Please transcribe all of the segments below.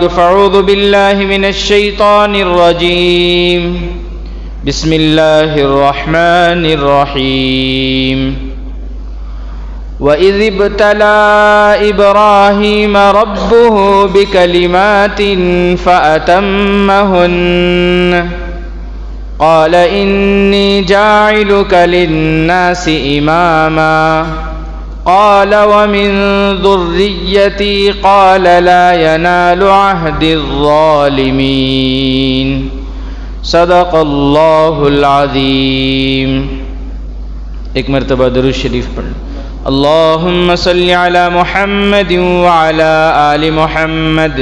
فاعوذ بالله من الشيطان الرجيم. بسم الله الرحمن الرحيم. وإذ ابتلى إبراهيم ربه بكلمات فأتمهن قال إني جاعلك للناس إماما قال ومن ذريتي قال لا ينال عهد الظالمين. صدق اللہ العظیم. ایک مرتبہ درود شریف پڑھ. اللہم صلی علی محمد وعلی آل محمد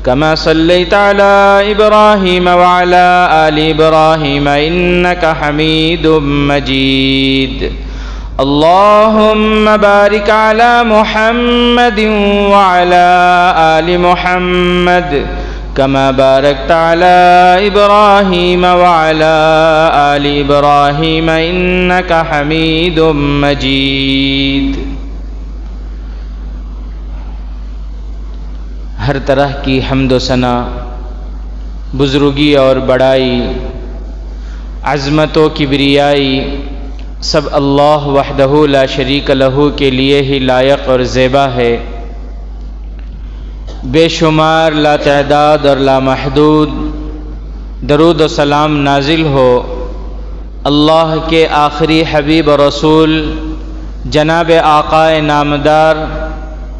كما صليت على إبراهيم وعلى آل إبراهيم إنك حميد مجيد. اللهم بارك على محمد وعلى آل محمد كما باركت على إبراهيم وعلى آل إبراهيم إنك حميد مجيد. ہر طرح کی حمد و ثنا، بزرگی اور بڑائی، عظمت و کبریائی سب اللہ وحدہ لا شریک لہ کے لیے ہی لائق اور زیبا ہے. بے شمار لا تعداد اور لا محدود درود و سلام نازل ہو اللہ کے آخری حبیب و رسول جناب آقا نامدار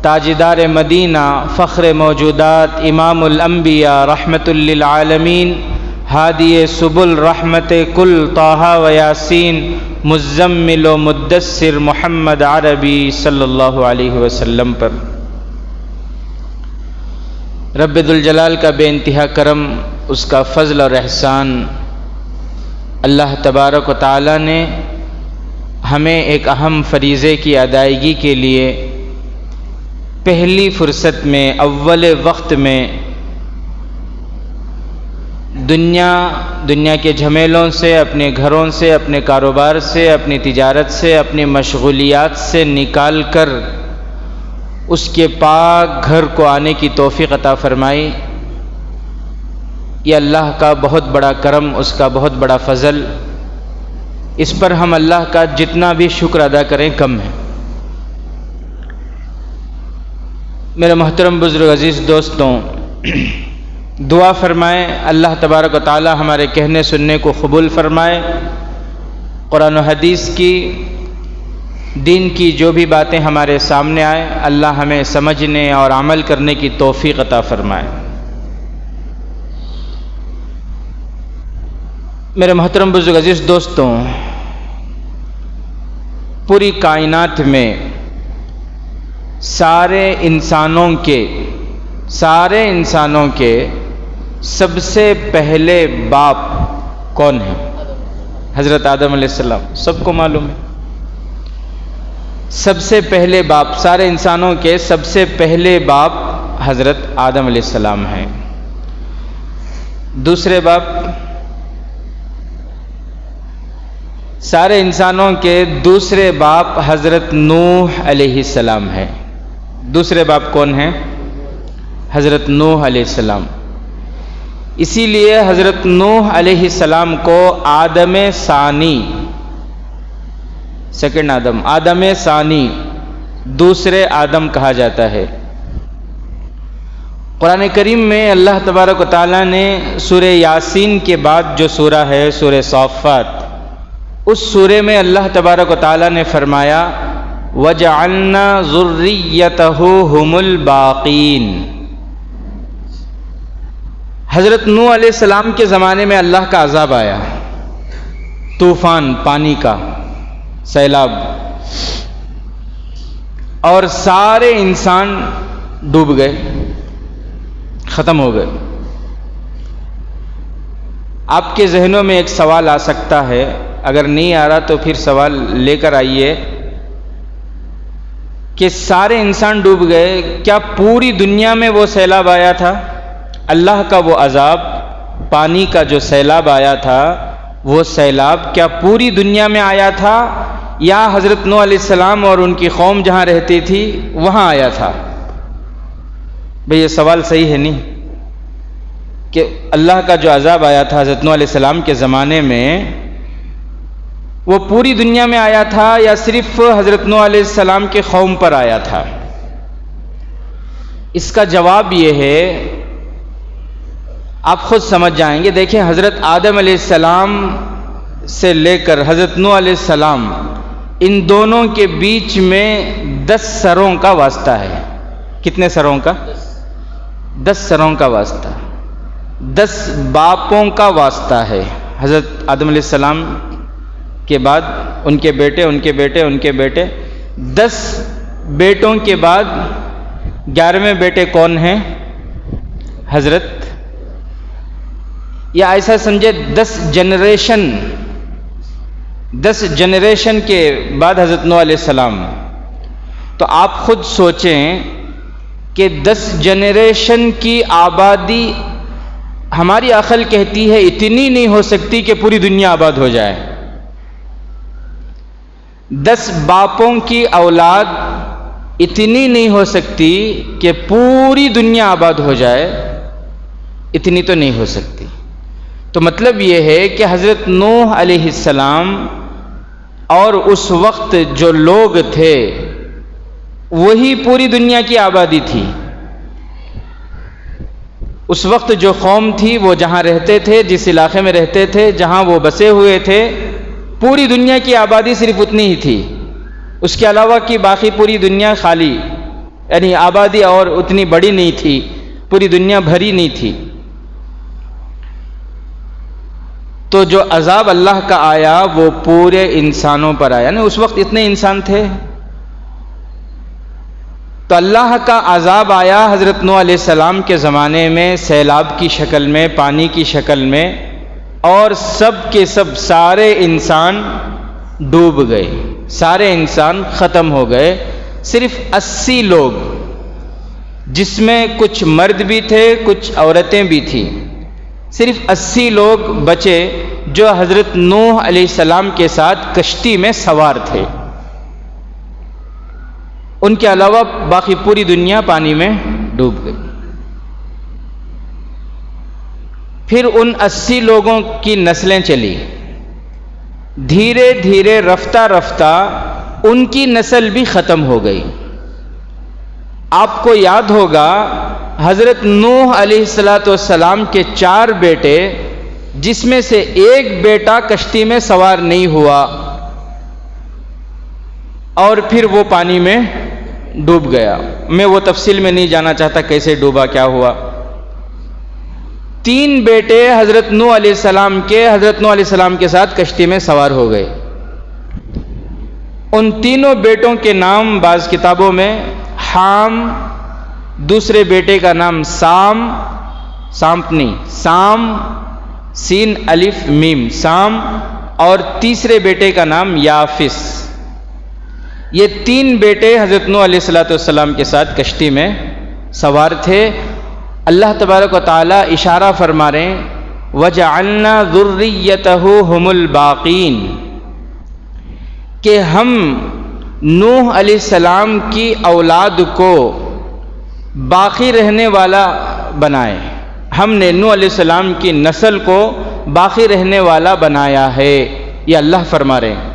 تاجدار مدینہ فخر موجودات امام الانبیاء رحمت للعالمین ہادی سبل رحمت کل طٰہٰ و یاسین مزمل و مدثر محمد عربی صلی اللہ علیہ وسلم پر. رب ذوالجلال کا بے انتہا کرم، اس کا فضل اور احسان، اللہ تبارک و تعالی نے ہمیں ایک اہم فریضے کی ادائیگی کے لیے پہلی فرصت میں اول وقت میں دنیا کے جھمیلوں سے، اپنے گھروں سے، اپنے کاروبار سے، اپنی تجارت سے، اپنی مشغولیات سے نکال کر اس کے پاک گھر کو آنے کی توفیق عطا فرمائی. یہ اللہ کا بہت بڑا کرم، اس کا بہت بڑا فضل. اس پر ہم اللہ کا جتنا بھی شکر ادا کریں کم ہے. میرے محترم بزرگ عزیز دوستوں، دعا فرمائیں اللہ تبارک و تعالی ہمارے کہنے سننے کو قبول فرمائے. قرآن و حدیث کی، دین کی جو بھی باتیں ہمارے سامنے آئے اللہ ہمیں سمجھنے اور عمل کرنے کی توفیق عطا فرمائے. میرے محترم بزرگ عزیز دوستوں، پوری کائنات میں سارے انسانوں کے سب سے پہلے باپ کون ہیں؟ حضرت آدم علیہ السلام. سب کو معلوم ہے سب سے پہلے باپ، سارے انسانوں کے سب سے پہلے باپ حضرت آدم علیہ السلام ہیں. دوسرے باپ سارے انسانوں کے دوسرے باپ حضرت نوح علیہ السلام ہیں. دوسرے باپ کون ہیں؟ حضرت نوح علیہ السلام. اسی لیے حضرت نوح علیہ السلام کو آدم ثانی، سیکنڈ آدم ثانی، دوسرے آدم کہا جاتا ہے. قرآن کریم میں اللہ تبارک و تعالیٰ نے سورہ یاسین کے بعد جو سورہ ہے سورہ صافات، اس سورے میں اللہ تبارک و تعالیٰ نے فرمایا وَجَعَلْنَا ذُرِّيَّتَهُ هُمُ الْبَاقِينَ. حضرت نوح علیہ السلام کے زمانے میں اللہ کا عذاب آیا، طوفان، پانی کا سیلاب، اور سارے انسان ڈوب گئے، ختم ہو گئے. آپ کے ذہنوں میں ایک سوال آ سکتا ہے، اگر نہیں آ رہا تو پھر سوال لے کر آئیے کہ سارے انسان ڈوب گئے، کیا پوری دنیا میں وہ سیلاب آیا تھا؟ اللہ کا وہ عذاب، پانی کا جو سیلاب آیا تھا، وہ سیلاب کیا پوری دنیا میں آیا تھا یا حضرت نوح علیہ السلام اور ان کی قوم جہاں رہتی تھی وہاں آیا تھا؟ بھئی یہ سوال صحیح ہے نہیں؟ کہ اللہ کا جو عذاب آیا تھا حضرت نوح علیہ السلام کے زمانے میں وہ پوری دنیا میں آیا تھا یا صرف حضرت نوح علیہ السلام کے قوم پر آیا تھا؟ اس کا جواب یہ ہے، آپ خود سمجھ جائیں گے۔ دیکھیں، حضرت آدم علیہ السلام سے لے کر حضرت نوح علیہ السلام، ان دونوں کے بیچ میں 10 سروں کا واسطہ ہے۔ کتنے سروں کا؟ 10 سروں کا واسطہ، 10 باپوں کا واسطہ ہے۔ حضرت آدم علیہ السلام کے بعد ان کے بیٹے، ان کے بیٹے، ان کے بیٹے، 10 بیٹوں کے بعد 11ویں بیٹے کون ہیں؟ حضرت، یا ایسا سمجھے 10 جنریشن کے بعد حضرت نوح علیہ السلام۔ تو آپ خود سوچیں کہ 10 جنریشن کی آبادی ہماری عقل کہتی ہے اتنی نہیں ہو سکتی کہ پوری دنیا آباد ہو جائے۔ 10 باپوں کی اولاد اتنی نہیں ہو سکتی کہ پوری دنیا آباد ہو جائے، اتنی تو نہیں ہو سکتی۔ تو مطلب یہ ہے کہ حضرت نوح علیہ السلام اور اس وقت جو لوگ تھے وہی پوری دنیا کی آبادی تھی۔ اس وقت جو قوم تھی وہ جہاں رہتے تھے، جس علاقے میں رہتے تھے، جہاں وہ بسے ہوئے تھے، پوری دنیا کی آبادی صرف اتنی ہی تھی۔ اس کے علاوہ کی باقی پوری دنیا خالی، یعنی آبادی اور اتنی بڑی نہیں تھی، پوری دنیا بھری نہیں تھی۔ تو جو عذاب اللہ کا آیا وہ پورے انسانوں پر آیا، یعنی اس وقت اتنے انسان تھے۔ تو اللہ کا عذاب آیا حضرت نوح علیہ السلام کے زمانے میں سیلاب کی شکل میں، پانی کی شکل میں، اور سب کے سب سارے انسان ڈوب گئے، سارے انسان ختم ہو گئے۔ صرف 80 لوگ، جس میں کچھ مرد بھی تھے کچھ عورتیں بھی تھیں، صرف 80 لوگ بچے جو حضرت نوح علیہ السلام کے ساتھ کشتی میں سوار تھے۔ ان کے علاوہ باقی پوری دنیا پانی میں ڈوب گئی۔ پھر ان 80 لوگوں کی نسلیں چلی، دھیرے دھیرے رفتہ رفتہ ان کی نسل بھی ختم ہو گئی۔ آپ کو یاد ہوگا حضرت نوح علیہ السلام کے 4 بیٹے، جس میں سے ایک بیٹا کشتی میں سوار نہیں ہوا اور پھر وہ پانی میں ڈوب گیا۔ میں وہ تفصیل میں نہیں جانا چاہتا کیسے ڈوبا، کیا ہوا۔ 3 بیٹے حضرت نوح علیہ السلام کے ساتھ کشتی میں سوار ہو گئے۔ ان تینوں بیٹوں کے نام بعض کتابوں میں حام، دوسرے بیٹے کا نام سام، سام سین الف میم سام، اور تیسرے بیٹے کا نام یافس۔ یہ 3 بیٹے حضرت نوح علیہ السلام کے ساتھ کشتی میں سوار تھے۔ اللہ تبارک و تعالی اشارہ فرما رہے ہیں وَجَعَلْنَا ذُرِّيَّتَهُ هُمُ الْبَاقِينَ، کہ ہم نوح علیہ السلام کی اولاد کو باقی رہنے والا بنائے۔ ہم نے نوح علیہ السلام کی نسل کو باقی رہنے والا بنایا ہے، یہ اللہ فرما رہے ہیں۔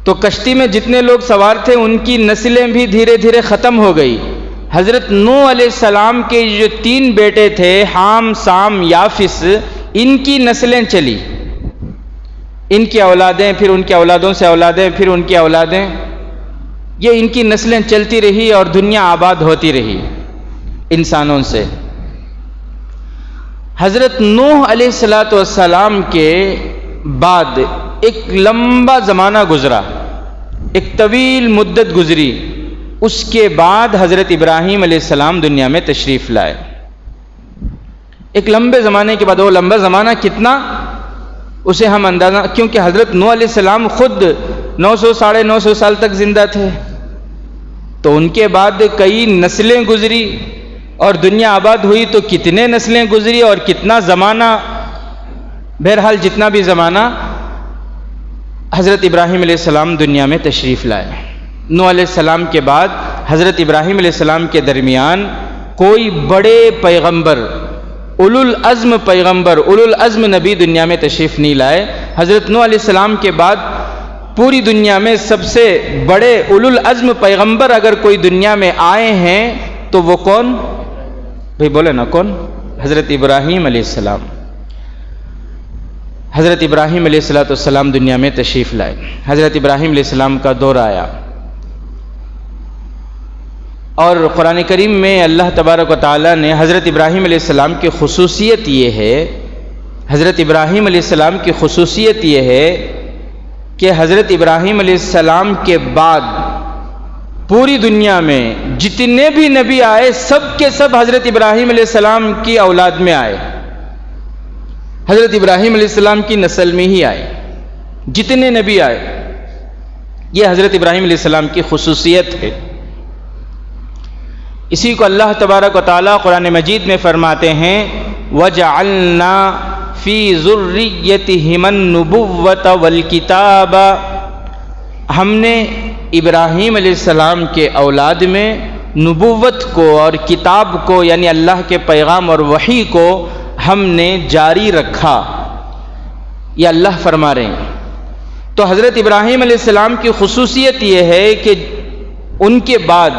تو کشتی میں جتنے لوگ سوار تھے ان کی نسلیں بھی دھیرے دھیرے ختم ہو گئی۔ حضرت نوح علیہ السلام کے جو 3 بیٹے تھے حام، سام، یافس، ان کی نسلیں چلی، ان کی اولادیں، پھر ان کی اولادوں سے اولادیں، پھر ان کی اولادیں، یہ ان کی نسلیں چلتی رہی اور دنیا آباد ہوتی رہی انسانوں سے۔ حضرت نوح علیہ السلام کے بعد ایک لمبا زمانہ گزرا، ایک طویل مدت گزری۔ اس کے بعد حضرت ابراہیم علیہ السلام دنیا میں تشریف لائے۔ ایک لمبے زمانے کے بعد، وہ لمبا زمانہ کتنا اسے ہم اندازہ، کیونکہ حضرت نوح علیہ السلام خود 900 ساڑھے 900 سال تک زندہ تھے، تو ان کے بعد کئی نسلیں گزری اور دنیا آباد ہوئی، تو کتنے نسلیں گزری اور کتنا زمانہ، بہرحال جتنا بھی زمانہ، حضرت ابراہیم علیہ السلام دنیا میں تشریف لائے۔ نوح علیہ السلام کے بعد حضرت ابراہیم علیہ السلام کے درمیان کوئی بڑے پیغمبر اولو العزم پیغمبر، اولو العزم نبی دنیا میں تشریف نہیں لائے۔ حضرت نوح علیہ السلام کے بعد پوری دنیا میں سب سے بڑے اولو العزم پیغمبر اگر کوئی دنیا میں آئے ہیں تو وہ کون؟ بھئی بولے نا کون؟ حضرت ابراہیم علیہ السلام۔ حضرت ابراہیم علیہ السلام دنیا میں تشریف لائے۔ حضرت ابراہیم علیہ السلام کا دور آیا، اور قرآن کریم میں اللہ تبارک و تعالیٰ نے حضرت ابراہیم علیہ السلام کی خصوصیت یہ ہے، حضرت ابراہیم علیہ السلام کی خصوصیت یہ ہے کہ حضرت ابراہیم علیہ السلام کے بعد پوری دنیا میں جتنے بھی نبی آئے سب کے سب حضرت ابراہیم علیہ السلام کی اولاد میں آئے، حضرت ابراہیم علیہ السلام کی نسل میں ہی آئے جتنے نبی آئے۔ یہ حضرت ابراہیم علیہ السلام کی خصوصیت ہے۔ اسی کو اللہ تبارک و تعالیٰ قرآن مجید میں فرماتے ہیں وَجَعَلْنَا فِي ذُرِّيَّتِهِمَ النُّبُوَّةَ وَالْكِتَابَ، ہم نے ابراہیم علیہ السلام کے اولاد میں نبوت کو اور کتاب کو یعنی اللہ کے پیغام اور وحی کو ہم نے جاری رکھا، یہ اللہ فرما رہے ہیں۔ تو حضرت ابراہیم علیہ السلام کی خصوصیت یہ ہے کہ ان کے بعد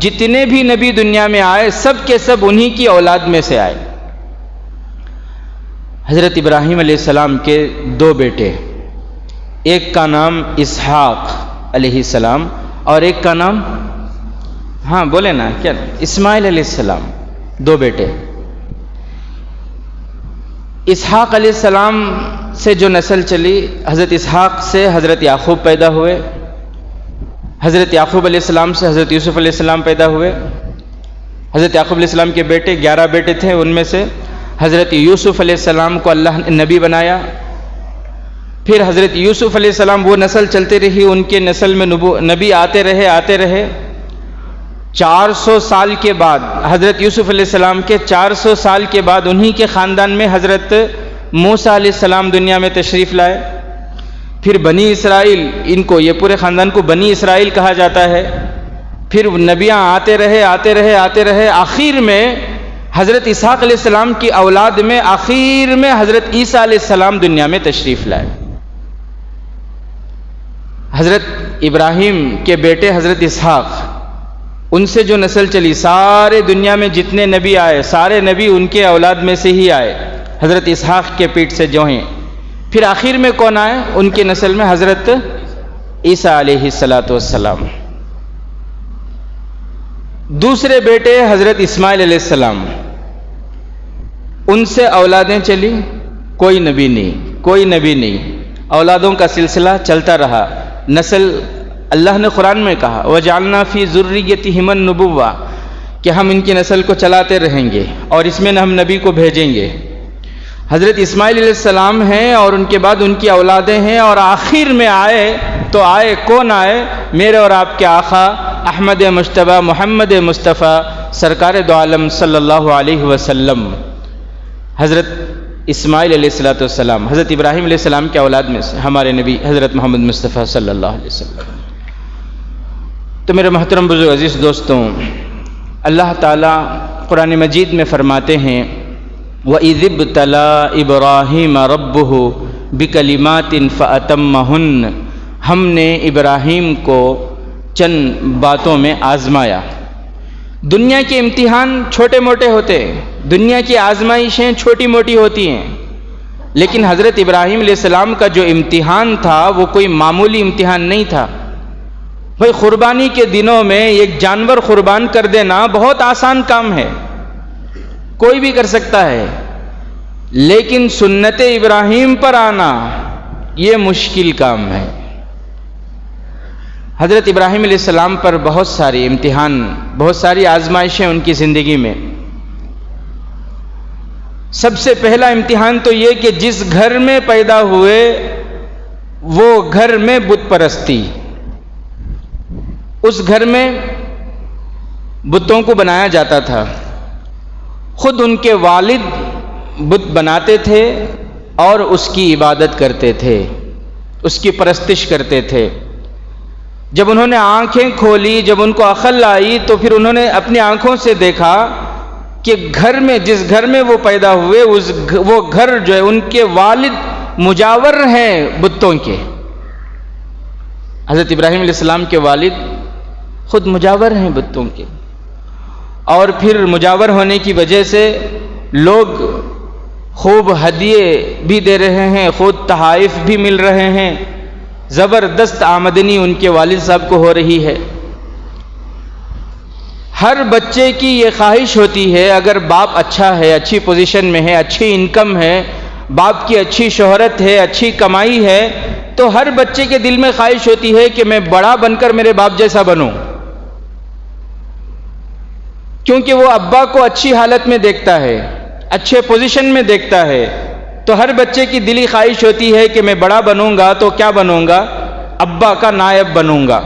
جتنے بھی نبی دنیا میں آئے سب کے سب انہی کی اولاد میں سے آئے۔ حضرت ابراہیم علیہ السلام کے دو بیٹے، ایک کا نام اسحاق علیہ السلام اور ایک کا نام ہاں بولے نا کیا اسماعیل علیہ السلام، دو بیٹے۔ اسحاق علیہ السلام سے جو نسل چلی، حضرت اسحاق سے حضرت یعقوب پیدا ہوئے، حضرت یعقوب علیہ السلام سے حضرت یوسف علیہ السلام پیدا ہوئے۔ حضرت یعقوب علیہ السلام کے بیٹے 11 بیٹے تھے، ان میں سے حضرت یوسف علیہ السلام کو اللہ نے نبی بنایا۔ پھر حضرت یوسف علیہ السلام وہ نسل چلتے رہی، ان کے نسل میں نبی آتے رہے۔ 400 سال کے بعد حضرت یوسف علیہ السلام کے 400 سال کے بعد انہی کے خاندان میں حضرت موسیٰ علیہ السلام دنیا میں تشریف لائے۔ پھر بنی اسرائیل، ان کو یہ پورے خاندان کو بنی اسرائیل کہا جاتا ہے۔ پھر نبیاں آتے رہے، آخر میں حضرت اسحاق علیہ السلام کی اولاد میں آخر میں حضرت عیسیٰ علیہ السلام دنیا میں تشریف لائے۔ حضرت ابراہیم کے بیٹے حضرت اسحاق، ان سے جو نسل چلی، سارے دنیا میں جتنے نبی آئے سارے نبی ان کے اولاد میں سے ہی آئے، حضرت اسحاق کے پیٹ سے جو ہیں۔ پھر آخر میں کون آئے ان کی نسل میں؟ حضرت عیسیٰ علیہ السلام۔ دوسرے بیٹے حضرت اسماعیل علیہ السلام، ان سے اولادیں چلی، کوئی نبی نہیں، اولادوں کا سلسلہ چلتا رہا۔ نسل اللہ نے قرآن میں کہا وَجَعَلْنَا فِي ذُرِّيَّتِهِمَ النُّبُوَّةَ کہ ہم ان کی نسل کو چلاتے رہیں گے اور اس میں ہم نبی کو بھیجیں گے۔ حضرت اسماعیل علیہ السلام ہیں اور ان کے بعد ان کی اولادیں ہیں، اور آخر میں آئے تو آئے کون آئے؟ میرے اور آپ کے آقا احمد مجتبیٰ محمد مصطفیٰ سرکار دو عالم صلی اللہ علیہ وسلم، حضرت اسماعیل علیہ السلام حضرت ابراہیم علیہ السلام کے اولاد میں سے ہمارے نبی حضرت محمد مصطفیٰ صلی اللہ علیہ وسلم۔ تو میرے محترم بزرگ عزیز دوستوں، اللہ تعالیٰ قرآن مجید میں فرماتے ہیں وَإِذِ ابْتَلَىٰ إِبْرَاهِيمَ رَبُّهُ بِكَلِمَاتٍ فَأَتَمَّهُنَّ، ہم نے ابراہیم کو چند باتوں میں آزمایا۔ دنیا کے امتحان چھوٹے موٹے ہوتے ہیں، دنیا کی آزمائشیں چھوٹی موٹی ہوتی ہیں، لیکن حضرت ابراہیم علیہ السلام کا جو امتحان تھا وہ کوئی معمولی امتحان نہیں تھا۔ بھائی قربانی کے دنوں میں ایک جانور قربان کر دینا بہت آسان کام ہے، کوئی بھی کر سکتا ہے، لیکن سنت ابراہیم پر آنا یہ مشکل کام ہے۔ حضرت ابراہیم علیہ السلام پر بہت ساری امتحان، بہت ساری آزمائشیں ان کی زندگی میں۔ سب سے پہلا امتحان تو یہ کہ جس گھر میں پیدا ہوئے وہ گھر میں بت پرستی، اس گھر میں بتوں کو بنایا جاتا تھا۔ خود ان کے والد بت بناتے تھے اور اس کی عبادت کرتے تھے، اس کی پرستش کرتے تھے۔ جب انہوں نے آنکھیں کھولی، جب ان کو عقل آئی، تو پھر انہوں نے اپنی آنکھوں سے دیکھا کہ گھر میں جس گھر میں وہ پیدا ہوئے وہ گھر جو ہے ان کے والد مجاور ہیں بتوں کے. حضرت ابراہیم علیہ السلام کے والد خود مجاور ہیں بتوں کے، اور پھر مجاور ہونے کی وجہ سے لوگ خوب ہدیے بھی دے رہے ہیں، خود تحائف بھی مل رہے ہیں، زبردست آمدنی ان کے والد صاحب کو ہو رہی ہے. ہر بچے کی یہ خواہش ہوتی ہے، اگر باپ اچھا ہے، اچھی پوزیشن میں ہے، اچھی انکم ہے، باپ کی اچھی شہرت ہے، اچھی کمائی ہے، تو ہر بچے کے دل میں خواہش ہوتی ہے کہ میں بڑا بن کر میرے باپ جیسا بنوں، کیونکہ وہ ابا کو اچھی حالت میں دیکھتا ہے، اچھے پوزیشن میں دیکھتا ہے. تو ہر بچے کی دلی خواہش ہوتی ہے کہ میں بڑا بنوں گا تو کیا بنوں گا؟ ابا کا نائب بنوں گا.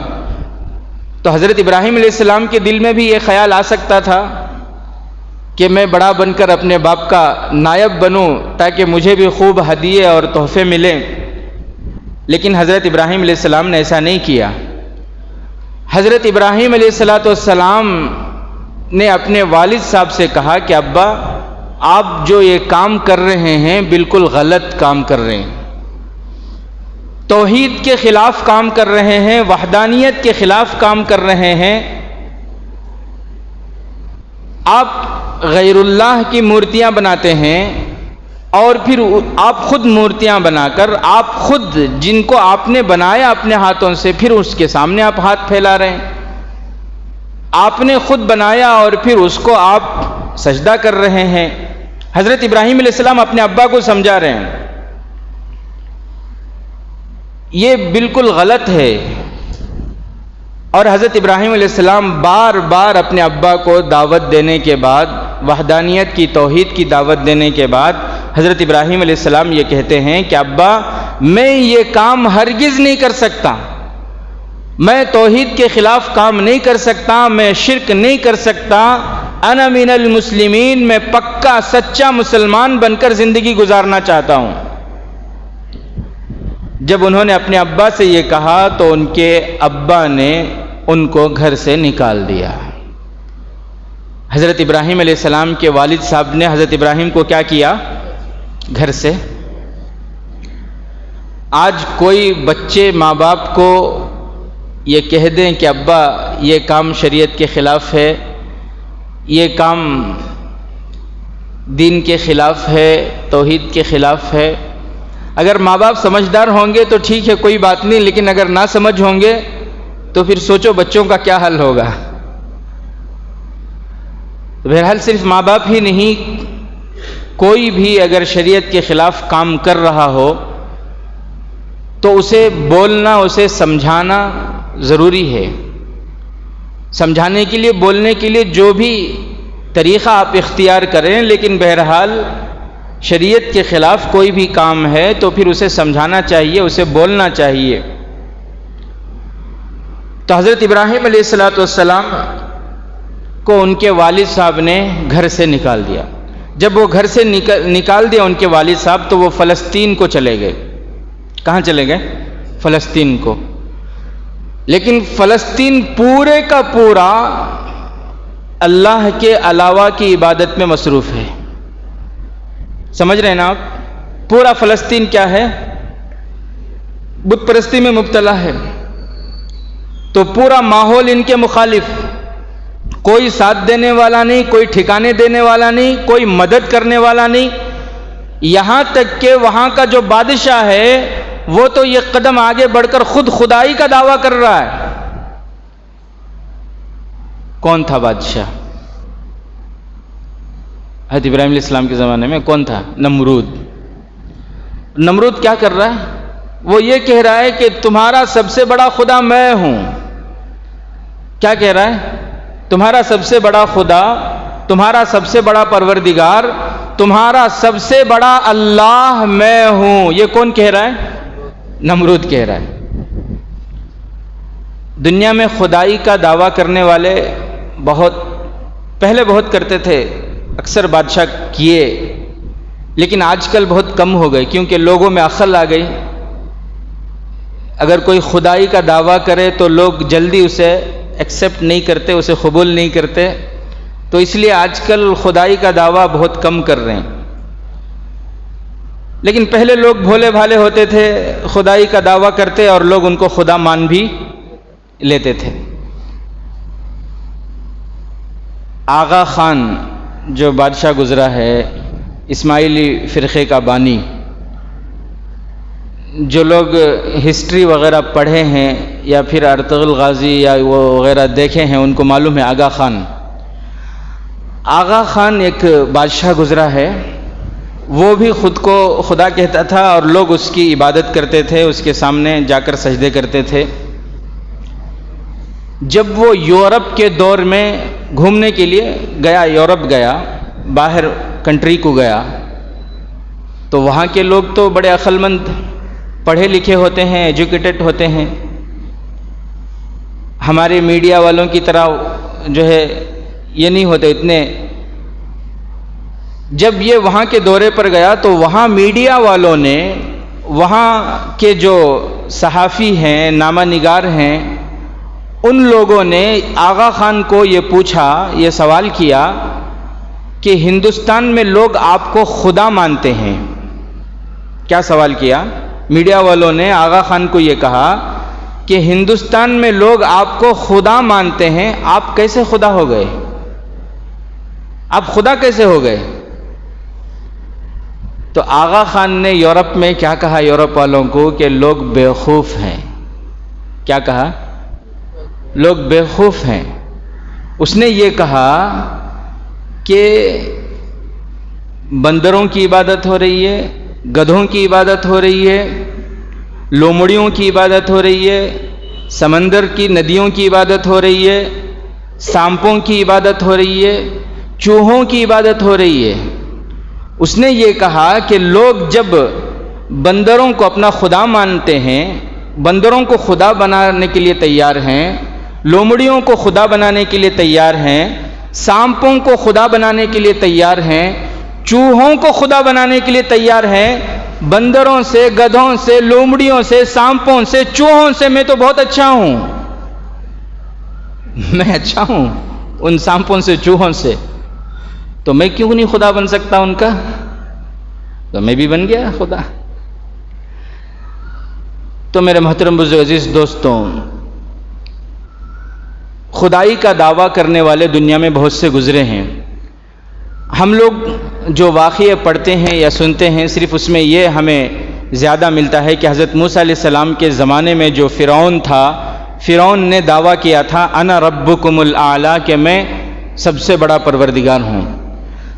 تو حضرت ابراہیم علیہ السلام کے دل میں بھی یہ خیال آ سکتا تھا کہ میں بڑا بن کر اپنے باپ کا نائب بنوں تاکہ مجھے بھی خوب ہدیے اور تحفے ملیں. لیکن حضرت ابراہیم علیہ السلام نے ایسا نہیں کیا. حضرت ابراہیم علیہ السلام نے اپنے والد صاحب سے کہا کہ ابا آپ جو یہ کام کر رہے ہیں بالکل غلط کام کر رہے ہیں، توحید کے خلاف کام کر رہے ہیں، وحدانیت کے خلاف کام کر رہے ہیں. آپ غیر اللہ کی مورتیاں بناتے ہیں اور پھر آپ خود مورتیاں بنا کر آپ خود جن کو آپ نے بنایا اپنے ہاتھوں سے پھر اس کے سامنے آپ ہاتھ پھیلا رہے ہیں. آپ نے خود بنایا اور پھر اس کو آپ سجدہ کر رہے ہیں. حضرت ابراہیم علیہ السلام اپنے ابا کو سمجھا رہے ہیں یہ بالکل غلط ہے. اور حضرت ابراہیم علیہ السلام بار بار اپنے ابا کو دعوت دینے کے بعد، وحدانیت کی توحید کی دعوت دینے کے بعد حضرت ابراہیم علیہ السلام یہ کہتے ہیں کہ ابا میں یہ کام ہرگز نہیں کر سکتا، میں توحید کے خلاف کام نہیں کر سکتا، میں شرک نہیں کر سکتا، انا من المسلمین، میں پکا سچا مسلمان بن کر زندگی گزارنا چاہتا ہوں. جب انہوں نے اپنے ابا سے یہ کہا تو ان کے ابا نے ان کو گھر سے نکال دیا. حضرت ابراہیم علیہ السلام کے والد صاحب نے حضرت ابراہیم کو کیا کیا؟ گھر سے. آج کوئی بچے ماں باپ کو یہ کہہ دیں کہ ابا یہ کام شریعت کے خلاف ہے، یہ کام دین کے خلاف ہے، توحید کے خلاف ہے. اگر ماں باپ سمجھدار ہوں گے تو ٹھیک ہے کوئی بات نہیں، لیکن اگر نہ سمجھ ہوں گے تو پھر سوچو بچوں کا کیا حل ہوگا. بہرحال صرف ماں باپ ہی نہیں، کوئی بھی اگر شریعت کے خلاف کام کر رہا ہو تو اسے بولنا، اسے سمجھانا ضروری ہے. سمجھانے کے لیے، بولنے کے لیے جو بھی طریقہ آپ اختیار کریں، لیکن بہرحال شریعت کے خلاف کوئی بھی کام ہے تو پھر اسے سمجھانا چاہیے، اسے بولنا چاہیے. تو حضرت ابراہیم علیہ السلام کو ان کے والد صاحب نے گھر سے نکال دیا. جب وہ گھر سے نکال دیا ان کے والد صاحب تو وہ فلسطین کو چلے گئے. کہاں چلے گئے؟ فلسطین کو. لیکن فلسطین پورے کا پورا اللہ کے علاوہ کی عبادت میں مصروف ہے. سمجھ رہے ہیں نا آپ؟ پورا فلسطین کیا ہے؟ بت پرستی میں مبتلا ہے. تو پورا ماحول ان کے مخالف، کوئی ساتھ دینے والا نہیں، کوئی ٹھکانے دینے والا نہیں، کوئی مدد کرنے والا نہیں. یہاں تک کہ وہاں کا جو بادشاہ ہے وہ تو یہ قدم آگے بڑھ کر خود خدائی کا دعویٰ کر رہا ہے. کون تھا بادشاہ؟ حضرت ابراہیم علیہ السلام کے زمانے میں کون تھا؟ نمرود. نمرود کیا کر رہا ہے؟ وہ یہ کہہ رہا ہے کہ تمہارا سب سے بڑا خدا میں ہوں. کیا کہہ رہا ہے؟ تمہارا سب سے بڑا خدا، تمہارا سب سے بڑا پروردگار، تمہارا سب سے بڑا اللہ میں ہوں. یہ کون کہہ رہا ہے؟ نمرود کہہ رہا ہے. دنیا میں خدائی کا دعویٰ کرنے والے پہلے بہت کرتے تھے، اکثر بادشاہ کیے، لیکن آج کل بہت کم ہو گئے کیونکہ لوگوں میں عقل آ گئی. اگر کوئی خدائی کا دعویٰ کرے تو لوگ جلدی اسے ایکسیپٹ نہیں کرتے، اسے قبول نہیں کرتے. تو اس لیے آج کل خدائی کا دعویٰ بہت کم کر رہے ہیں. لیکن پہلے لوگ بھولے بھالے ہوتے تھے، خدائی کا دعویٰ کرتے اور لوگ ان کو خدا مان بھی لیتے تھے. آغا خان جو بادشاہ گزرا ہے، اسماعیلی فرقے کا بانی، جو لوگ ہسٹری وغیرہ پڑھے ہیں یا پھر ارطغرل غازی یا وہ وغیرہ دیکھے ہیں ان کو معلوم ہے آغا خان ایک بادشاہ گزرا ہے. وہ بھی خود کو خدا کہتا تھا اور لوگ اس کی عبادت کرتے تھے، اس کے سامنے جا کر سجدے کرتے تھے. جب وہ یورپ کے دور میں گھومنے کے لیے گیا، یورپ گیا، باہر کنٹری کو گیا، تو وہاں کے لوگ تو بڑے عقل مند، پڑھے لکھے ہوتے ہیں، ایجوکیٹڈ ہوتے ہیں. ہمارے میڈیا والوں کی طرح جو ہے یہ نہیں ہوتے اتنے. جب یہ وہاں کے دورے پر گیا تو وہاں میڈیا والوں نے، وہاں کے جو صحافی ہیں، نامہ نگار ہیں، ان لوگوں نے آغا خان کو یہ پوچھا، یہ سوال کیا کہ ہندوستان میں لوگ آپ کو خدا مانتے ہیں. کیا سوال کیا؟ میڈیا والوں نے آغا خان کو یہ کہا کہ ہندوستان میں لوگ آپ کو خدا مانتے ہیں، آپ کیسے خدا ہو گئے؟ آپ خدا کیسے ہو گئے؟ تو آغا خان نے یورپ میں کیا کہا یورپ والوں کو کہ لوگ بیوقوف ہیں. کیا کہا؟ لوگ بیوقوف ہیں. اس نے یہ کہا کہ بندروں کی عبادت ہو رہی ہے، گدھوں کی عبادت ہو رہی ہے، لومڑیوں کی عبادت ہو رہی ہے، سمندر کی ندیوں کی عبادت ہو رہی ہے، سانپوں کی عبادت ہو رہی ہے، چوہوں کی عبادت ہو رہی ہے. اس نے یہ کہا کہ لوگ جب بندروں کو اپنا خدا مانتے ہیں، بندروں کو خدا بنانے کے لیے تیار ہیں، لومڑیوں کو خدا بنانے کے لیے تیار ہیں، سانپوں کو خدا بنانے کے لیے تیار ہیں، چوہوں کو خدا بنانے کے لیے تیار ہیں، بندروں سے، گدھوں سے، لومڑیوں سے، سانپوں سے، چوہوں سے میں تو بہت اچھا ہوں، میں اچھا ہوں ان سانپوں سے، چوہوں سے، تو میں کیوں نہیں خدا بن سکتا ان کا؟ تو میں بھی بن گیا خدا. تو میرے محترم بزرگ عزیز دوستوں، خدائی کا دعویٰ کرنے والے دنیا میں بہت سے گزرے ہیں. ہم لوگ جو واقعے پڑھتے ہیں یا سنتے ہیں، صرف اس میں یہ ہمیں زیادہ ملتا ہے کہ حضرت موسیٰ علیہ السلام کے زمانے میں جو فرعون تھا، فرعون نے دعویٰ کیا تھا انا ربکم الاعلیٰ، کہ میں سب سے بڑا پروردگار ہوں.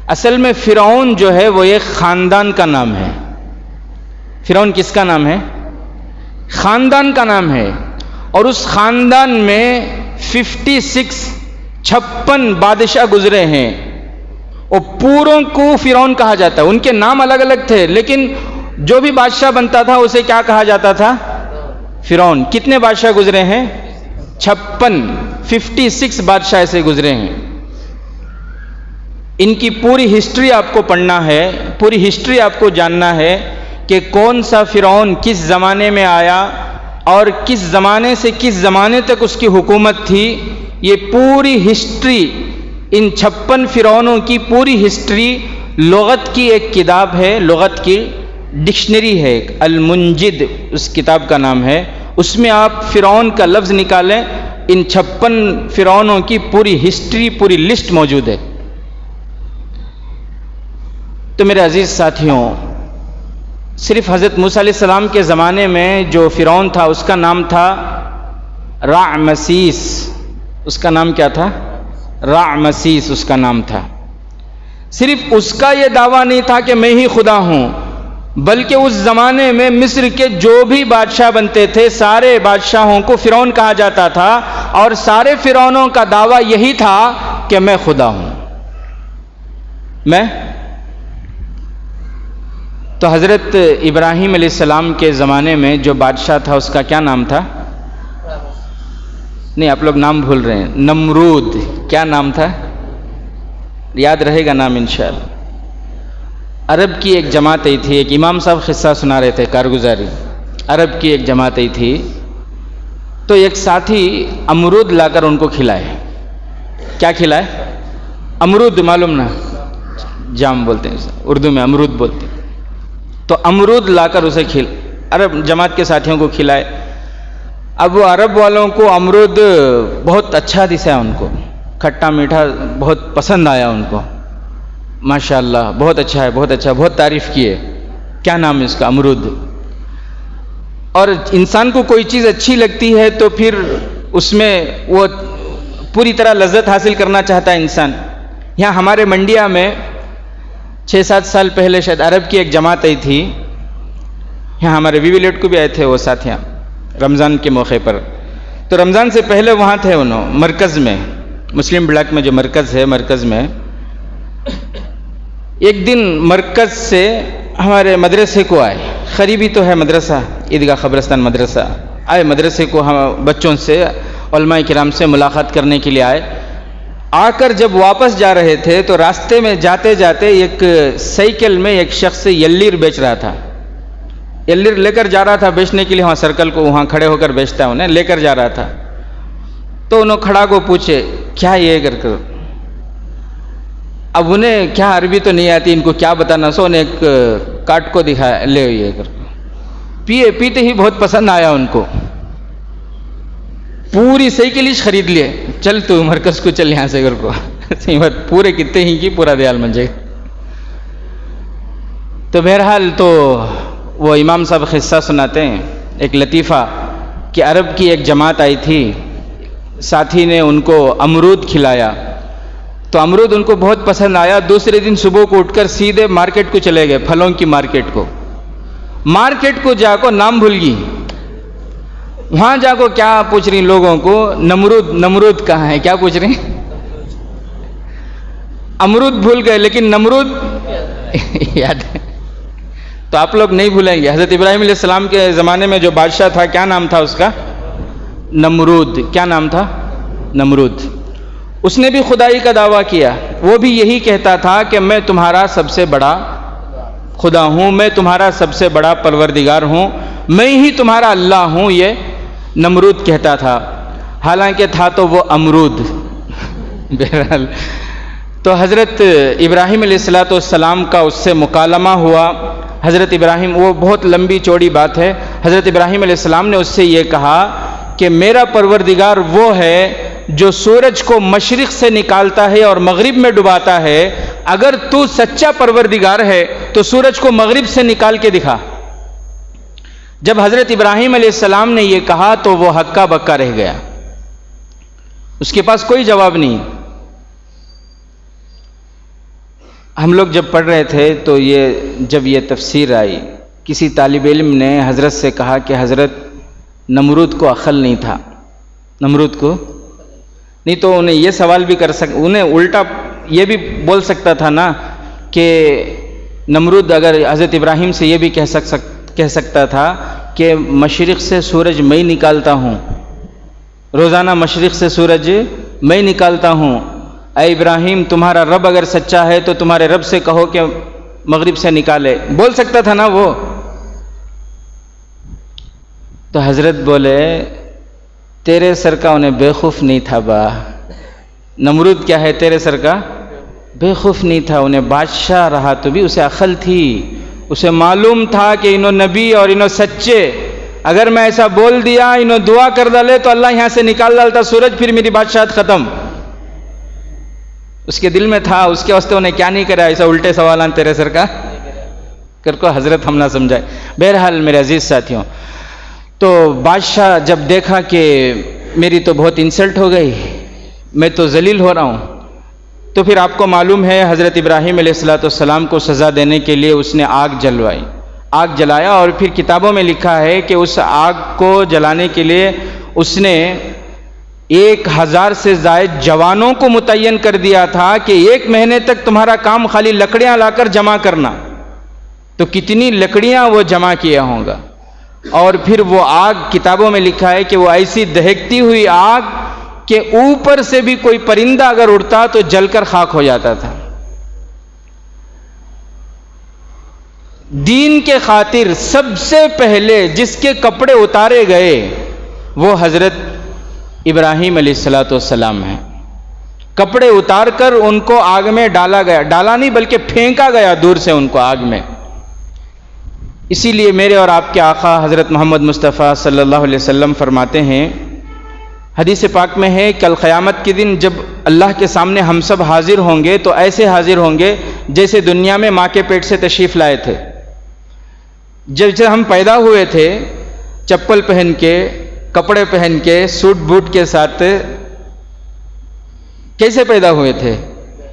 اصل میں فرعون جو ہے وہ ایک خاندان کا نام ہے. فرعون کس کا نام ہے؟ خاندان کا نام ہے. اور اس خاندان میں 56 بادشاہ گزرے ہیں، اور پوروں کو فرعون کہا جاتا ہے. ان کے نام الگ الگ تھے، لیکن جو بھی بادشاہ بنتا تھا اسے کیا کہا جاتا تھا؟ فرعون. کتنے بادشاہ گزرے ہیں؟ 56 بادشاہ ایسے گزرے ہیں. ان کی پوری ہسٹری آپ کو پڑھنا ہے، پوری ہسٹری آپ کو جاننا ہے کہ کون سا فرعون کس زمانے میں آیا اور کس زمانے سے کس زمانے تک اس کی حکومت تھی. یہ پوری ہسٹری، ان 56 فرعونوں کی پوری ہسٹری لغت کی ایک کتاب ہے، لغت کی ڈکشنری ہے، المنجد اس کتاب کا نام ہے. اس میں آپ فرعون کا لفظ نکالیں، ان 56 فرعونوں کی پوری ہسٹری، پوری لسٹ موجود ہے. تو میرے عزیز ساتھیوں، صرف حضرت موسیٰ علیہ السلام کے زمانے میں جو فرعون تھا اس کا نام تھا رعمسیس. اس کا نام کیا تھا؟ رعمسیس اس کا نام تھا. صرف اس کا یہ دعویٰ نہیں تھا کہ میں ہی خدا ہوں، بلکہ اس زمانے میں مصر کے جو بھی بادشاہ بنتے تھے سارے بادشاہوں کو فرعون کہا جاتا تھا، اور سارے فرعونوں کا دعویٰ یہی تھا کہ میں خدا ہوں. میں تو حضرت ابراہیم علیہ السلام کے زمانے میں جو بادشاہ تھا اس کا کیا نام تھا؟ نہیں، آپ لوگ نام بھول رہے ہیں. نمرود. کیا نام تھا؟ یاد رہے گا نام انشاءاللہ. عرب کی ایک جماعت آئی تھی، ایک امام صاحب قصہ سنا رہے تھے کارگزاری. عرب کی ایک جماعت آئی تھی تو ایک ساتھی امرود لا کر ان کو کھلائے. کیا کھلائے؟ امرود معلوم نا، جام بولتے ہیں اسے، اردو میں امرود بولتے ہیں. تو امرود لا کر اسے عرب جماعت کے ساتھیوں کو کھلائے. اب وہ عرب والوں کو امرود بہت اچھا دسا ان کو، کھٹا میٹھا بہت پسند آیا ان کو. ماشاءاللہ بہت اچھا ہے، بہت اچھا، بہت تعریف کیے. کیا نام ہے اس کا؟ امرود. اور انسان کو کوئی چیز اچھی لگتی ہے تو پھر اس میں وہ پوری طرح لذت حاصل کرنا چاہتا ہے انسان. یہاں ہمارے منڈیا میں 6-7 سال پہلے شاید عرب کی ایک جماعت آئی تھی. یہاں ہمارے وی ولیٹ کو بھی آئے تھے وہ ساتھیاں رمضان کے موقع پر. تو رمضان سے پہلے وہاں تھے انہوں مرکز میں، مسلم بلاک میں جو مرکز ہے، مرکز میں ایک دن مرکز سے ہمارے مدرسے کو آئے. قریبی تو ہے مدرسہ، عیدگاہ قبرستان مدرسہ. آئے مدرسے کو، ہم بچوں سے، علماء کرام سے ملاقات کرنے کے لیے آئے. آ کر جب واپس جا رہے تھے تو راستے میں جاتے جاتے ایک سائیکل میں ایک شخص یلیر بیچ رہا تھا. یلیر لے کر جا رہا تھا بیچنے کے لیے، وہاں سرکل کو وہاں کھڑے ہو کر بیچتا ہے، انہیں لے کر جا رہا تھا. تو انہوں کھڑا کو پوچھے کیا یہ کر کر. اب انہیں کیا عربی تو نہیں آتی، ان کو کیا بتانا، سو انہیں ایک کاٹ کو دکھایا، لے یہ کر پیے. پیتے ہی بہت پسند آیا ان کو، پوری سائیکل ہی خرید لیے. چل تو مرکز کو چل یہاں سے گھر کو پورے کتنے ہی کی پورا دیال منجے. تو بہرحال تو وہ امام صاحب قصہ سناتے ہیں ایک لطیفہ کہ عرب کی ایک جماعت آئی تھی، ساتھی نے ان کو امرود کھلایا تو امرود ان کو بہت پسند آیا. دوسرے دن صبح کو اٹھ کر سیدھے مارکیٹ کو چلے گئے، پھلوں کی مارکیٹ کو. مارکیٹ کو جا کو نام بھول گئی. وہاں جا کو کیا پوچھ رہی لوگوں کو، نمرود، نمرود کہاں ہے، کیا پوچھ رہی؟ امرود بھول گئے لیکن نمرود یاد ہے. تو آپ لوگ نہیں بھولیں گے، حضرت ابراہیم علیہ السلام کے زمانے میں جو بادشاہ تھا کیا نام تھا اس کا؟ نمرود. کیا نام تھا؟ نمرود. اس نے بھی خدائی کا دعویٰ کیا. وہ بھی یہی کہتا تھا کہ میں تمہارا سب سے بڑا خدا ہوں، میں تمہارا سب سے بڑا پروردگار ہوں، میں ہی تمہارا اللہ ہوں. یہ نمرود کہتا تھا، حالانکہ تھا تو وہ امرود. بہرحال تو حضرت ابراہیم علیہ السلام کا اس سے مکالمہ ہوا. حضرت ابراہیم، وہ بہت لمبی چوڑی بات ہے، حضرت ابراہیم علیہ السلام نے اس سے یہ کہا کہ میرا پروردگار وہ ہے جو سورج کو مشرق سے نکالتا ہے اور مغرب میں ڈباتا ہے. اگر تو سچا پروردگار ہے تو سورج کو مغرب سے نکال کے دکھا. جب حضرت ابراہیم علیہ السلام نے یہ کہا تو وہ ہکا بکا رہ گیا، اس کے پاس کوئی جواب نہیں. ہم لوگ جب پڑھ رہے تھے تو جب یہ تفسیر آئی، کسی طالب علم نے حضرت سے کہا کہ حضرت نمرود کو عقل نہیں تھا. نمرود کو نہیں تو انہیں یہ سوال بھی انہیں الٹا یہ بھی بول سکتا تھا نا کہ نمرود اگر حضرت ابراہیم سے یہ بھی کہہ سکتا تھا کہ مشرق سے سورج میں نکالتا ہوں، روزانہ مشرق سے سورج میں نکالتا ہوں. اے ابراہیم تمہارا رب اگر سچا ہے تو تمہارے رب سے کہو کہ مغرب سے نکالے، بول سکتا تھا نا وہ. تو حضرت بولے تیرے سر کا انہیں بیوقوف نہیں تھا با. نمرود کیا ہے؟ تیرے سر کا بیوقوف نہیں تھا، انہیں بادشاہ رہا تو بھی اسے عقل تھی، اسے معلوم تھا کہ انہوں نبی اور انہوں سچے. اگر میں ایسا بول دیا، انہوں دعا کر ڈالے تو اللہ یہاں سے نکال ڈالتا سورج، پھر میری بادشاہت ختم. اس کے دل میں تھا، اس کے واسطے انہیں کیا نہیں کرا ایسا الٹے سوالان تیرے سر کا کر کو حضرت ہم نہ سمجھائے. بہرحال میرے عزیز ساتھیوں، تو بادشاہ جب دیکھا کہ میری تو بہت انسلٹ ہو گئی، میں تو ذلیل ہو رہا ہوں، تو پھر آپ کو معلوم ہے حضرت ابراہیم علیہ السلام کو سزا دینے کے لیے اس نے آگ جلوائی، آگ جلایا. اور پھر کتابوں میں لکھا ہے کہ اس آگ کو جلانے کے لیے اس نے 1000 سے زائد جوانوں کو متعین کر دیا تھا کہ 1 مہینے تک تمہارا کام خالی لکڑیاں لا کر جمع کرنا. تو کتنی لکڑیاں وہ جمع کیا ہوں گا. اور پھر وہ آگ، کتابوں میں لکھا ہے کہ وہ ایسی دہکتی ہوئی آگ کہ اوپر سے بھی کوئی پرندہ اگر اڑتا تو جل کر خاک ہو جاتا تھا. دین کے خاطر سب سے پہلے جس کے کپڑے اتارے گئے وہ حضرت ابراہیم علیہ السلام ہیں. کپڑے اتار کر ان کو آگ میں ڈالا گیا، ڈالا نہیں بلکہ پھینکا گیا دور سے ان کو آگ میں۔ اسی لیے میرے اور آپ کے آقا حضرت محمد مصطفیٰ صلی اللہ علیہ وسلم فرماتے ہیں، حدیث پاک میں ہے، کل قیامت کے دن جب اللہ کے سامنے ہم سب حاضر ہوں گے تو ایسے حاضر ہوں گے جیسے دنیا میں ماں کے پیٹ سے تشریف لائے تھے۔ جب ہم پیدا ہوئے تھے چپل پہن کے، کپڑے پہن کے، سوٹ بوٹ کے ساتھ کیسے پیدا ہوئے تھے؟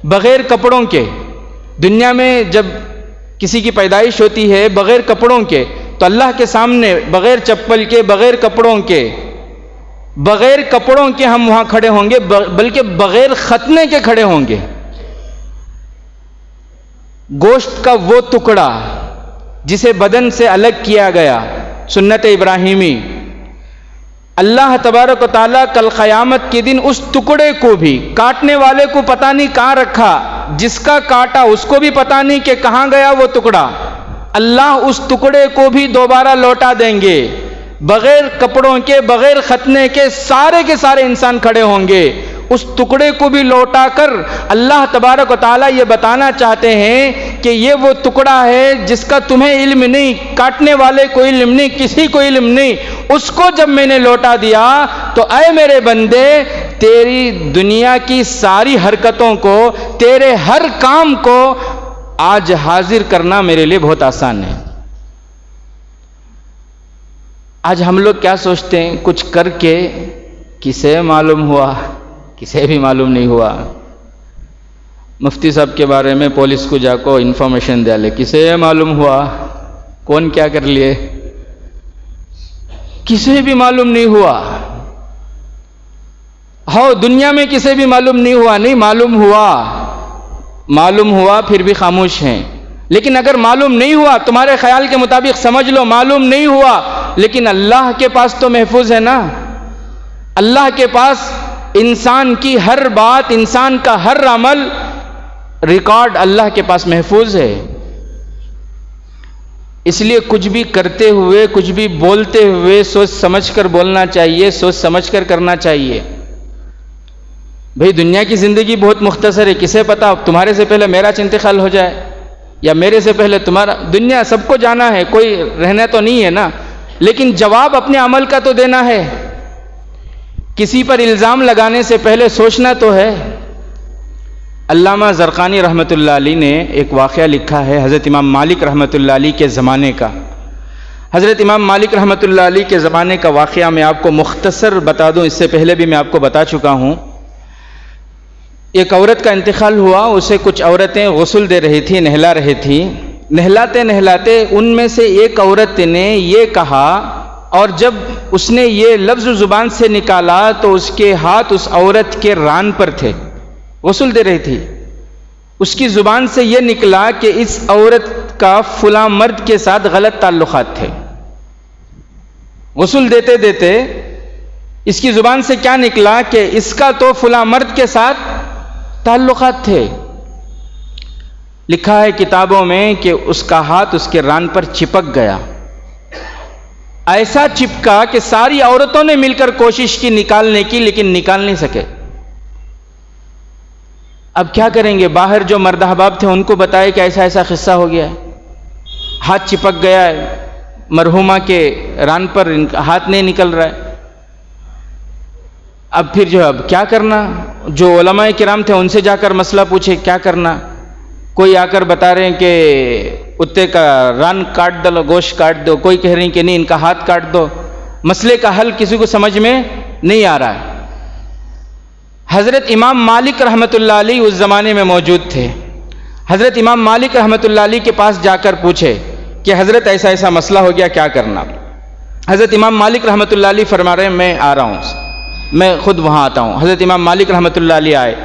بغیر کپڑوں کے۔ دنیا میں جب کسی کی پیدائش ہوتی ہے بغیر کپڑوں کے تو اللہ کے سامنے بغیر چپل کے، بغیر کپڑوں کے، بغیر کپڑوں کے ہم وہاں کھڑے ہوں گے، بلکہ بغیر ختنے کے کھڑے ہوں گے۔ گوشت کا وہ ٹکڑا جسے بدن سے الگ کیا گیا، سنت ابراہیمی، اللہ تبارک و تعالیٰ کل قیامت کے دن اس ٹکڑے کو بھی، کاٹنے والے کو پتہ نہیں کہاں رکھا، جس کا کاٹا اس کو بھی پتہ نہیں کہ کہاں گیا وہ ٹکڑا، اللہ اس ٹکڑے کو بھی دوبارہ لوٹا دیں گے۔ بغیر کپڑوں کے، بغیر ختنے کے سارے انسان کھڑے ہوں گے۔ اس ٹکڑے کو بھی لوٹا کر اللہ تبارک و تعالیٰ یہ بتانا چاہتے ہیں کہ یہ وہ ٹکڑا ہے جس کا تمہیں علم نہیں، کاٹنے والے کو علم نہیں، کسی کو علم نہیں، اس کو جب میں نے لوٹا دیا تو اے میرے بندے، تیری دنیا کی ساری حرکتوں کو، تیرے ہر کام کو آج حاضر کرنا میرے لیے بہت آسان ہے۔ آج ہم لوگ کیا سوچتے ہیں، کچھ کر کے کسے معلوم ہوا، کسے بھی معلوم نہیں ہوا۔ مفتی صاحب کے بارے میں پولیس کو جا کو انفارمیشن دے لے، کسے معلوم ہوا، کون کیا کر لیے، کسے بھی معلوم نہیں ہوا۔ ہاں دنیا میں کسے بھی معلوم نہیں ہوا، نہیں معلوم ہوا پھر بھی خاموش ہیں۔ لیکن اگر معلوم نہیں ہوا، تمہارے خیال کے مطابق سمجھ لو معلوم نہیں ہوا، لیکن اللہ کے پاس تو محفوظ ہے نا۔ اللہ کے پاس انسان کی ہر بات، انسان کا ہر عمل ریکارڈ اللہ کے پاس محفوظ ہے۔ اس لیے کچھ بھی کرتے ہوئے، کچھ بھی بولتے ہوئے سوچ سمجھ کر بولنا چاہیے، سوچ سمجھ کر کرنا چاہیے۔ بھئی دنیا کی زندگی بہت مختصر ہے، کسے پتا تمہارے سے پہلے میرا انتقال ہو جائے یا میرے سے پہلے تمہارا، دنیا سب کو جانا ہے، کوئی رہنا تو نہیں ہے نا، لیکن جواب اپنے عمل کا تو دینا ہے۔ کسی پر الزام لگانے سے پہلے سوچنا تو ہے۔ علامہ زرقانی رحمۃ اللہ علیہ نے ایک واقعہ لکھا ہے حضرت امام مالک رحمۃ اللہ علیہ کے زمانے کا۔ حضرت امام مالک رحمۃ اللہ علیہ کے زمانے کا واقعہ میں آپ کو مختصر بتا دوں، اس سے پہلے بھی میں آپ کو بتا چکا ہوں۔ ایک عورت کا انتقال ہوا، اسے کچھ عورتیں غسل دے رہی تھیں، نہلا رہی تھیں۔ نہلاتے نہلاتے ان میں سے ایک عورت نے یہ کہا، اور جب اس نے یہ لفظ زبان سے نکالا تو اس کے ہاتھ اس عورت کے ران پر تھے، غسل دے رہی تھی۔ اس کی زبان سے یہ نکلا کہ اس عورت کا فلاں مرد کے ساتھ غلط تعلقات تھے۔ غسل دیتے دیتے اس کی زبان سے کیا نکلا کہ اس کا تو فلاں مرد کے ساتھ تعلقات تھے۔ لکھا ہے کتابوں میں کہ اس کا ہاتھ اس کے ران پر چپک گیا، ایسا چپکا کہ ساری عورتوں نے مل کر کوشش کی نکالنے کی، لیکن نکال نہیں سکے۔ اب کیا کریں گے؟ باہر جو مرد احباب تھے ان کو بتائے کہ ایسا ایسا قصہ ہو گیا ہے، ہاتھ چپک گیا ہے، مرحومہ کے ران پر ہاتھ نہیں نکل رہا ہے۔ اب پھر جو اب کیا کرنا؟ جو علماء کرام تھے ان سے جا کر مسئلہ پوچھے کیا کرنا۔ کوئی آ کر بتا رہے ہیں کہ کتے کا ران کاٹ دو، گوشت کاٹ دو، کوئی کہہ رہے ہیں کہ نہیں ان کا ہاتھ کاٹ دو۔ مسئلے کا حل کسی کو سمجھ میں نہیں آ رہا ہے۔ حضرت امام مالک رحمۃ اللہ علیہ اس زمانے میں موجود تھے۔ حضرت امام مالک رحمۃ اللہ علیہ کے پاس جا کر پوچھے کہ حضرت ایسا ایسا مسئلہ ہو گیا، کیا کرنا؟ حضرت امام مالک رحمۃ اللہ علیہ فرما رہے ہیں میں آ رہا ہوں، میں خود وہاں آتا ہوں۔ حضرت امام مالک رحمۃ اللہ علیہ آئے،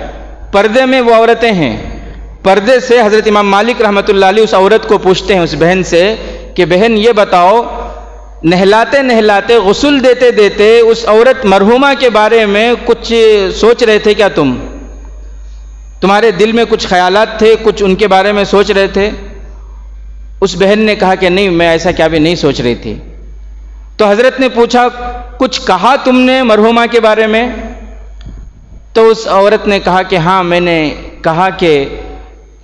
پردے میں وہ عورتیں ہیں، پردے سے حضرت امام مالک رحمۃ اللہ علیہ اس عورت کو پوچھتے ہیں، اس بہن سے، کہ بہن یہ بتاؤ، نہلاتے نہلاتے، غسل دیتے دیتے اس عورت مرحومہ کے بارے میں کچھ سوچ رہے تھے کیا؟ تمہارے دل میں کچھ خیالات تھے، کچھ ان کے بارے میں سوچ رہے تھے؟ اس بہن نے کہا کہ نہیں، میں ایسا کیا بھی نہیں سوچ رہی تھی۔ تو حضرت نے پوچھا کچھ کہا تم نے مرحومہ کے بارے میں؟ تو اس عورت نے کہا کہ ہاں میں نے کہا کہ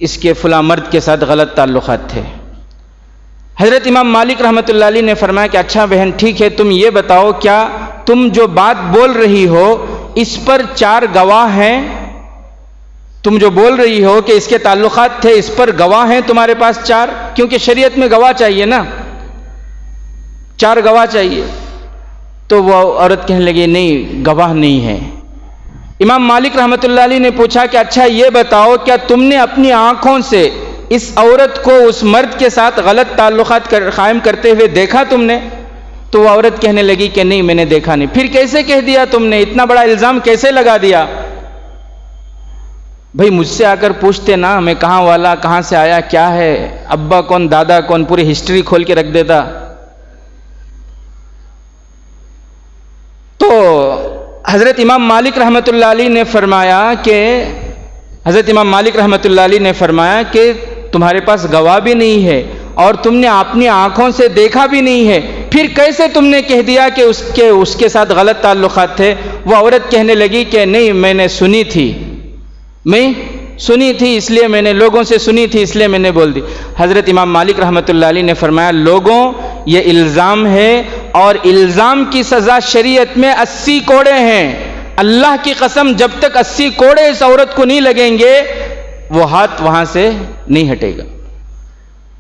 اس کے فلاں مرد کے ساتھ غلط تعلقات تھے۔ حضرت امام مالک رحمۃ اللہ علیہ نے فرمایا کہ اچھا بہن ٹھیک ہے، تم یہ بتاؤ کیا تم جو بات بول رہی ہو اس پر 4 گواہ ہیں؟ تم جو بول رہی ہو کہ اس کے تعلقات تھے، اس پر گواہ ہیں تمہارے پاس 4؟ کیونکہ شریعت میں گواہ چاہیے نا، 4 گواہ چاہیے۔ تو وہ عورت کہنے لگی نہیں، گواہ نہیں ہے۔ امام مالک رحمۃ اللہ علیہ نے پوچھا کہ اچھا یہ بتاؤ کیا تم نے اپنی آنکھوں سے اس عورت کو اس مرد کے ساتھ غلط تعلقات قائم کرتے ہوئے دیکھا تم نے؟ تو وہ عورت کہنے لگی کہ نہیں میں نے دیکھا نہیں۔ پھر کیسے کہہ دیا تم نے؟ اتنا بڑا الزام کیسے لگا دیا؟ بھئی مجھ سے آ کر پوچھتے نا، میں کہاں والا، کہاں سے آیا، کیا ہے، ابا کون، دادا کون، پوری ہسٹری کھول کے رکھ دیتا۔ تو حضرت امام مالک رحمۃ اللہ علیہ نے فرمایا کہ تمہارے پاس گواہ بھی نہیں ہے اور تم نے اپنی آنکھوں سے دیکھا بھی نہیں ہے، پھر کیسے تم نے کہہ دیا کہ اس کے ساتھ غلط تعلقات تھے؟ وہ عورت کہنے لگی کہ نہیں میں نے سنی تھی اس لیے میں نے لوگوں سے سنی تھی اس لیے میں نے بول دی۔ حضرت امام مالک رحمۃ اللہ علیہ نے فرمایا لوگوں یہ الزام ہے اور الزام کی سزا شریعت میں 80 کوڑے ہیں۔ اللہ کی قسم جب تک 80 کوڑے اس عورت کو نہیں لگیں گے وہ ہاتھ وہاں سے نہیں ہٹے گا۔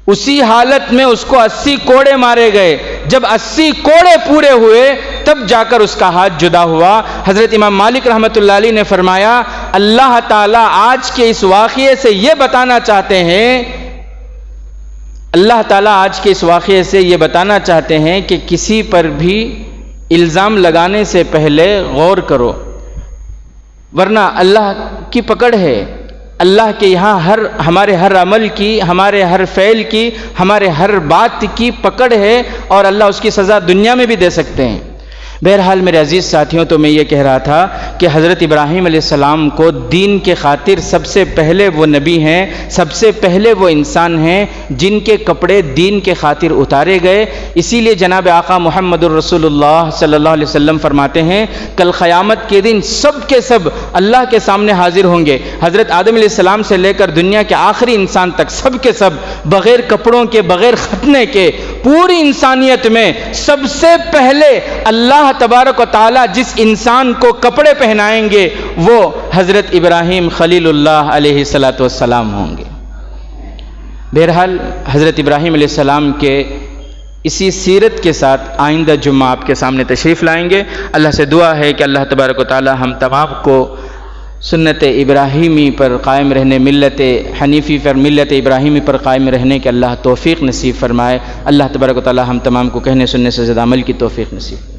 اسی حالت میں اس کو 80 کوڑے مارے گئے، جب 80 کوڑے پورے ہوئے تب جا کر اس کا ہاتھ جدا ہوا۔ حضرت امام مالک رحمۃ اللہ علیہ نے فرمایا اللہ تعالیٰ آج کے اس واقعے سے یہ بتانا چاہتے ہیں کہ کسی پر بھی الزام لگانے سے پہلے غور کرو، ورنہ اللہ کی پکڑ ہے۔ اللہ کے یہاں ہمارے ہر عمل کی، ہمارے ہر فعل کی، ہمارے ہر بات کی پکڑ ہے اور اللہ اس کی سزا دنیا میں بھی دے سکتے ہیں۔ بہرحال میرے عزیز ساتھیوں، تو میں یہ کہہ رہا تھا کہ حضرت ابراہیم علیہ السلام کو دین کے خاطر سب سے پہلے وہ نبی ہیں، سب سے پہلے وہ انسان ہیں جن کے کپڑے دین کے خاطر اتارے گئے۔ اسی لیے جناب آقا محمد الرسول اللہ صلی اللہ علیہ وسلم فرماتے ہیں کل قیامت کے دن سب کے سب اللہ کے سامنے حاضر ہوں گے۔ حضرت آدم علیہ السلام سے لے کر دنیا کے آخری انسان تک سب کے سب بغیر کپڑوں کے، بغیر ختنے کے، پوری انسانیت میں سب سے پہلے اللہ تبارک و تعالی جس انسان کو کپڑے پہنائیں گے وہ حضرت ابراہیم خلیل اللہ علیہ السلام ہوں گے۔ بہرحال حضرت ابراہیم علیہ السلام کے اسی سیرت کے ساتھ آئندہ جمعہ آپ کے سامنے تشریف لائیں گے۔ اللہ سے دعا ہے کہ اللہ تبارک و تعالی ہم تمام کو سنت ابراہیمی پر قائم رہنے، ملت حنیفی پر، ملت ابراہیمی پر قائم رہنے کے اللہ توفیق نصیب فرمائے۔ اللہ تبارک و تعالی ہم تمام کو کہنے سننے سے زیادہ عمل کی توفیق نصیب